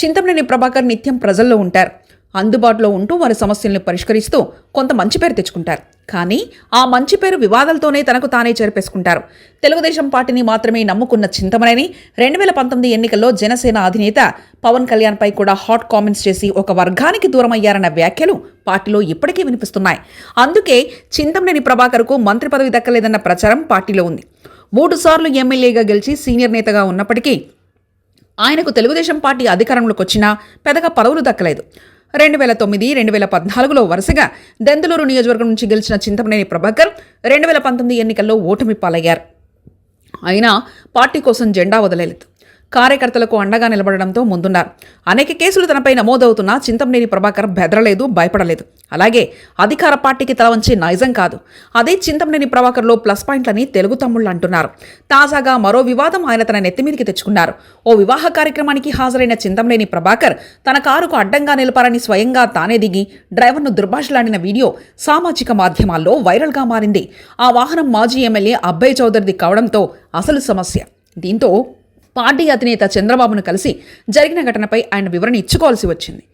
చింతమనేని ప్రభాకర్ నిత్యం ప్రజల్లో ఉంటారు. అందుబాటులో ఉంటూ వారి సమస్యలను పరిష్కరిస్తూ కొంత మంచి పేరు తెచ్చుకుంటారు. కానీ ఆ మంచి పేరు వివాదాలతోనే తనకు తానే చేర్పేసుకుంటారు. తెలుగుదేశం పార్టీని మాత్రమే నమ్ముకున్న చింతమనేని 2019 ఎన్నికల్లో జనసేన అధినేత పవన్ కళ్యాణ్పై కూడా హాట్ కామెంట్స్ చేసి ఒక వర్గానికి దూరమయ్యారన్న వ్యాఖ్యలు పార్టీలో ఇప్పటికీ వినిపిస్తున్నాయి. అందుకే చింతమనేని ప్రభాకర్కు మంత్రి పదవి దక్కలేదన్న ప్రచారం పార్టీలో ఉంది. 3 సార్లు ఎమ్మెల్యేగా గెలిచి సీనియర్ నేతగా ఉన్నప్పటికీ ఆయనకు తెలుగుదేశం పార్టీ అధికారంలోకి వచ్చినా పెద్దగా పదవులు దక్కలేదు. 2009, 2014లో వరుసగా దెందులూరు నియోజకవర్గం నుంచి గెలిచిన చింతమనేని ప్రభాకర్ 2019 ఎన్నికల్లో ఓటమి పాలయ్యారు. అయినా పార్టీ కోసం జెండా వదలలేదు. కార్యకర్తలకు అండగా నిలబడడంతో ముందున్నారు. అనేక కేసులు తనపై నమోదవుతున్నా చింతమనేని ప్రభాకర్ బెదరలేదు, భయపడలేదు. అలాగే అధికార పార్టీకి తలవంచే నైజం కాదు. అదే చింతమనేని ప్రభాకర్లో ప్లస్ పాయింట్లని తెలుగు తమ్ముళ్ళు అంటున్నారు. తాజాగా మరో వివాదం ఆయన తన నెత్తిమీదికి తెచ్చుకున్నారు. ఓ వివాహ కార్యక్రమానికి హాజరైన చింతమనేని ప్రభాకర్ తన కారుకు అడ్డంగా నిలపారని స్వయంగా తానే దిగి డ్రైవర్ను దుర్భాషలాడిన వీడియో సామాజిక మాధ్యమాల్లో వైరల్గా మారింది. ఆ వాహనం మాజీ ఎమ్మెల్యే అబ్బయ్ చౌదరిది కావడంతో అసలు సమస్య. దీంతో పార్టీ అధినేత చంద్రబాబును కలిసి జరిగిన ఘటనపై ఆయన వివరణ ఇచ్చుకోవాల్సి వచ్చింది.